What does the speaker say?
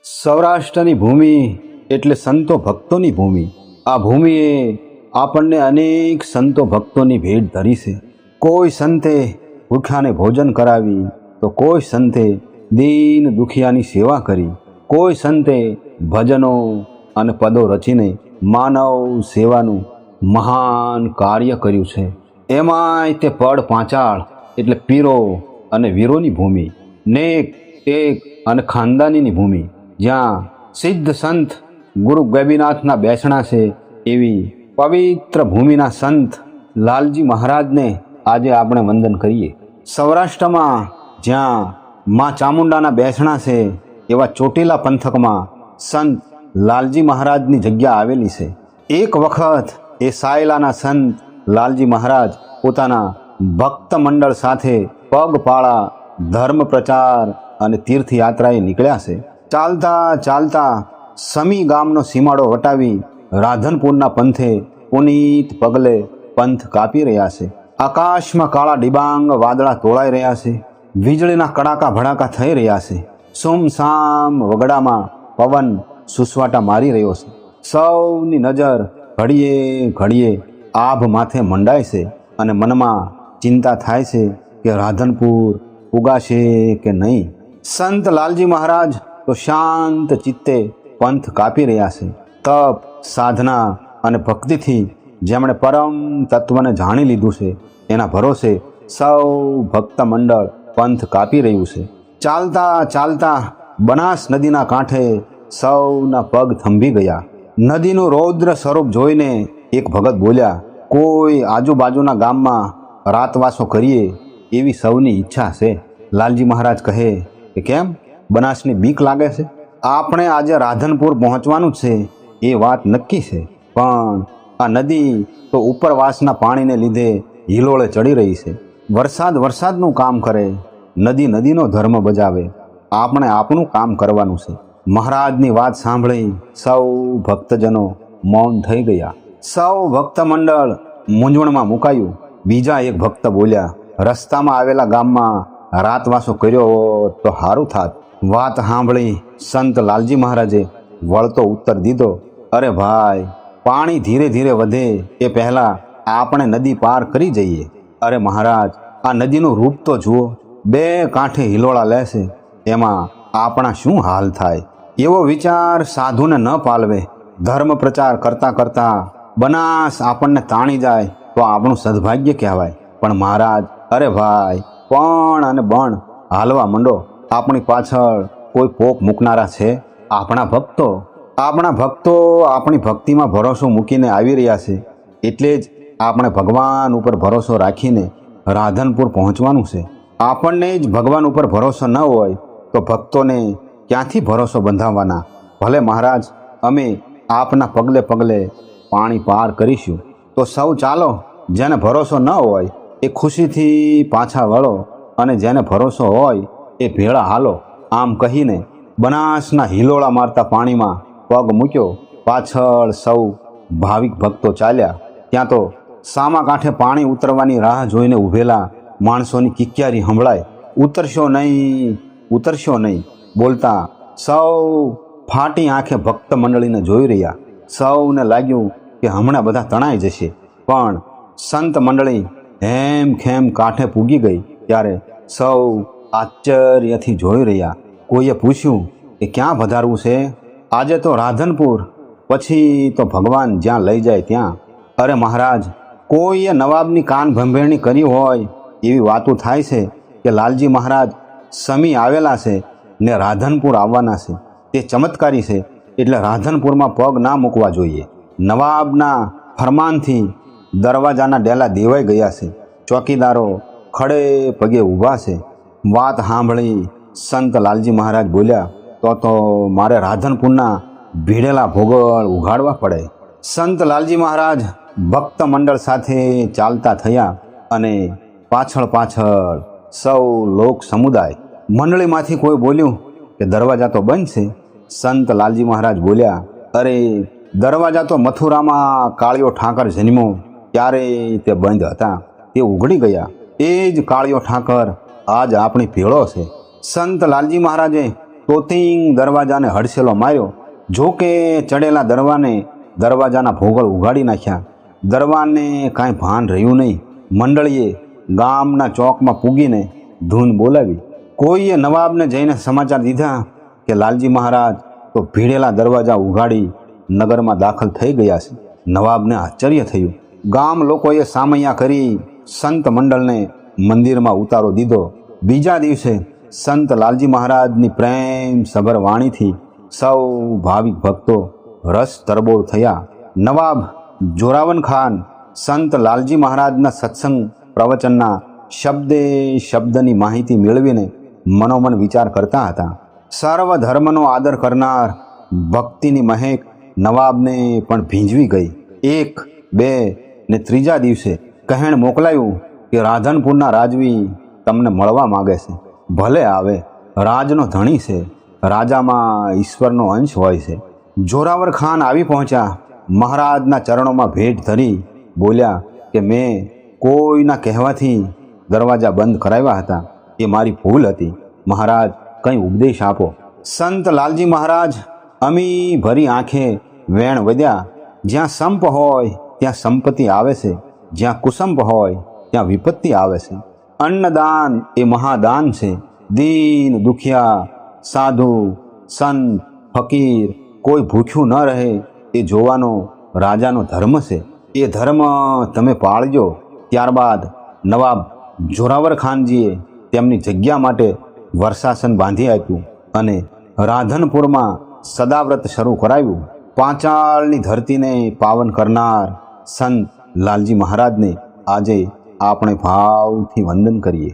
સૌરાષ્ટ્રની ભૂમિ એટલે સંતો ભક્તોની ભૂમિ. આ ભૂમિએ આપણને અનેક સંતો ભક્તોની ભેટ ધરી છે. કોઈ સંતે ભૂખ્યાને ભોજન કરાવી, તો કોઈ સંતે દીન દુખિયાની સેવા કરી, કોઈ સંતે ભજનો અને પદો રચીને માનવ સેવાનું મહાન કાર્ય કર્યું છે. એમાંય તે પડ પાંચાળ એટલે પીરો અને વીરોની ભૂમિ, નેક ટેક અને ખાનદાનીની ભૂમિ, જ્યાં સિદ્ધ સંત ગુરુ ગેબીનાથના બેસણા છે. એવી પવિત્ર ભૂમિના સંત લાલજી મહારાજને આજે આપણે વંદન કરીએ. સૌરાષ્ટ્રમાં જ્યાં મા ચામુંડાના બેસણા છે, એવા ચોટીલા પંથકમાં સંત લાલજી મહારાજની જગ્યા આવેલી છે. એક વખત એ સાયલાના સંત લાલજી મહારાજ પોતાના ભક્ત મંડળ સાથે પગપાળા ધર્મ પ્રચાર અને તીર્થયાત્રાએ નીકળ્યા છે. ચાલતા ચાલતા સમી ગામનો સીમાડો વટાવી રાધનપુરના પંથે પુનીત પગલે પંથ કાપી રહ્યા છે. આકાશમાં કાળા ડિબાંગ વાદળા તોળાઈ રહ્યા છે. વીજળીના કડાકા ભડાકા થઈ રહ્યા છે. સુમસામ વગડામાં પવન સુસવાટા મારી રહ્યો છે. સૌની નજર ઘડીએ ઘડીએ આભ માથે મંડાય છે અને મનમાં ચિંતા થાય છે કે રાધનપુર ઉગાશે કે નહીં. સંત લાલજી મહારાજ તો શાંત ચિત્તે પંથ કાપી રહ્યા છે. તપ, સાધના અને ભક્તિથી જેમણે પરમ તત્વને જાણી લીધું છે, એના ભરોસે સૌ ભક્ત મંડળ પંથ કાપી રહ્યું છે. ચાલતા ચાલતા બનાસ નદીના કાંઠે સૌના પગ થંભી ગયા. નદીનું રૌદ્ર સ્વરૂપ જોઈને એક ભગત બોલ્યા, કોઈ આજુબાજુના ગામમાં રાતવાસો કરીએ એવી સૌની ઈચ્છા છે. લાલજી મહારાજ કહે કે કેમ, બનાસની બીક લાગે છે? આપણે આજે રાધનપુર પહોંચવાનું જ છે એ વાત નક્કી છે, પણ આ નદી તો ઉપરવાસના પાણીને લીધે હિલોળે ચડી રહી છે. વરસાદનું કામ કરે, નદી નદીનો ધર્મ બજાવે, આપણે આપણું કામ કરવાનું છે. મહારાજની વાત સાંભળી સૌ ભક્તજનો મૌન થઈ ગયા. સૌ ભક્ત મંડળ મૂંઝવણમાં મુકાયું. બીજા એક ભક્ત બોલ્યા, રસ્તામાં આવેલા ગામમાં રાતવાસો કર્યો હોત તો સારું થાત. વાત સાંભળી સંત લાલજી મહારાજે વળતો ઉત્તર દીધો, અરે ભાઈ, પાણી ધીરે ધીરે વધે એ પહેલાં આપણે નદી પાર કરી જઈએ. અરે મહારાજ, આ નદીનું રૂપ તો જુઓ, બે કાંઠે હિલોળા લેશે, એમાં આપણા શું હાલ થાય? એવો વિચાર સાધુને ન પાલવે. ધર્મ પ્રચાર કરતાં કરતાં બનાસ આપણને તાણી જાય તો આપણું સદભાગ્ય કહેવાય. પણ મહારાજ, અરે ભાઈ, પણ અને બણ હાલવા માંડો. આપણી પાછળ કોઈ પોક મૂકનારા છે? આપણા ભક્તો આપણી ભક્તિમાં ભરોસો મૂકીને આવી રહ્યા છે. એટલે જ આપણે ભગવાન ઉપર ભરોસો રાખીને રાધનપુર પહોંચવાનું છે. આપણને જ ભગવાન ઉપર ભરોસો ન હોય તો ભક્તોને ક્યાંથી ભરોસો બંધાવવાના? ભલે મહારાજ, અમે આપના પગલે પગલે પાણી પાર કરીશું. તો સૌ ચાલો. જેને ભરોસો ન હોય એ ખુશીથી પાછા વળો, અને જેને ભરોસો હોય એ ભેળા હાલો. આમ કહીને બનાસના હિલોળા મારતા પાણીમાં પગ મૂક્યો. પાછળ સૌ ભાવિક ભક્તો ચાલ્યા. ત્યાં તો સામા કાંઠે પાણી ઉતરવાની રાહ જોઈને ઊભેલા માણસોની કિક્યારી સંભળાય. ઉતરશો નહીં બોલતા સૌ ફાટી આંખે ભક્ત મંડળીને જોઈ રહ્યા. સૌને લાગ્યું કે હમણાં બધા તણાઈ જશે. પણ સંત મંડળી હેમખેમ કાંઠે પૂગી ગઈ ત્યારે સૌ આશ્ચર્યથી જોઈ રહ્યા. કોઈએ પૂછ્યું કે ક્યાં વધારવું છે? આજે તો રાધનપુર, પછી તો ભગવાન જ્યાં લઈ જાય ત્યાં. અરે મહારાજ, કોઈએ નવાબની કાન ભંભેરણી કરી હોય એવી વાતો થાય છે કે લાલજી મહારાજ સમી આવેલા છે ને રાધનપુર આવવાના છે. તે ચમત્કારી છે, એટલે રાધનપુરમાં પગ ના મૂકવા જોઈએ. નવાબના ફરમાનથી દરવાજાના ડેલા દેવાઈ ગયા છે. ચોકીદારો ખડે પગે ઊભા છે. વાત સાંભળી સંત લાલજી મહારાજ બોલ્યા, તો મારે રાધનપુરના ભીડેલા ભોગળ ઉઘાડવા પડે. સંત લાલજી મહારાજ ભક્ત મંડળ સાથે ચાલતા થયા અને પાછળ સૌ લોક સમુદાય. મંડળીમાંથી કોઈ બોલ્યું કે દરવાજા તો બંધ છે. સંત લાલજી મહારાજ બોલ્યા, અરે, દરવાજા તો મથુરામાં કાળિયો ઠાકર જન્મ્યો ત્યારે તે બંધ હતા, તે ઉઘડી ગયા. એ જ કાળિયો ઠાકર આજ આપણી ભેળો છે. સંત લાલજી મહારાજે તોતિંગ દરવાજાને હડસેલો માર્યો. જો કે ચડેલા દરવાજાના ભોગળ ઉગાડી નાખ્યા. દરવાને કાંઈ ભાન રહ્યું નહીં. મંડળીએ ગામના ચોકમાં પૂગીને ધૂન બોલાવી. કોઈએ નવાબને જઈને સમાચાર દીધા કે લાલજી મહારાજ તો ભીડેલા દરવાજા ઉગાડી નગરમાં દાખલ થઈ ગયા છે. નવાબને આશ્ચર્ય થયું. ગામ લોકોએ સામૈયા કરી સંત મંડળને મંદિરમાં ઉતારો દીધો. બીજા દિવસે સંત લાલજી મહારાજની પ્રેમ સભર વાણીથી સૌ ભાવિક ભક્તો રસ તરબોળ થયા. નવાબ જોરાવર ખાન સંત લાલજી મહારાજના સત્સંગ પ્રવચનના શબ્દે શબ્દની માહિતી મેળવીને મનોમન વિચાર કરતા હતા. સર્વ ધર્મનો આદર કરનાર ભક્તિની મહેક નવાબને પણ ભીંજવી ગઈ. 1, 2 ને 3જા દિવસે કહેણ મોકલાયું કે રાધનપુરના રાજવી તમને મળવા માગે છે. ભલે આવે, રાજનો ધણી છે, રાજામાં ઈશ્વરનો અંશ હોય છે. જોરાવર ખાન આવી પહોંચ્યા. મહારાજના ચરણોમાં ભેટ ધરી બોલ્યા કે મેં કોઈના કહેવાથી દરવાજા બંધ કરાવ્યા હતા, એ મારી ભૂલ હતી. મહારાજ કંઈ ઉપદેશ આપો. સંત લાલજી મહારાજ અમી ભરી આંખે વેણ વધ્યા. જ્યાં સંપ હોય ત્યાં સંપત્તિ આવે છે, જ્યાં કુસંપ હોય ત્યાં વિપત્તિ આવે છે. અન્નદાન એ મહાદાન છે. દીન દુખિયા, સાધુ, સંત, ફકીર કોઈ ભૂખ્યું ન રહે એ જોવાનો રાજાનો ધર્મ છે. એ ધર્મ તમે પાળજો. ત્યારબાદ નવાબ જોરાવર ખાનજીએ તેમની જગ્યા માટે વર્ષાસન બાંધી આપ્યું અને રાધનપુરમાં સદાવ્રત શરૂ કરાવ્યું. પાંચાળની ધરતીને પાવન કરનાર સંત લાલજી મહારાજને આજે આપણે ભાવથી વંદન કરીએ.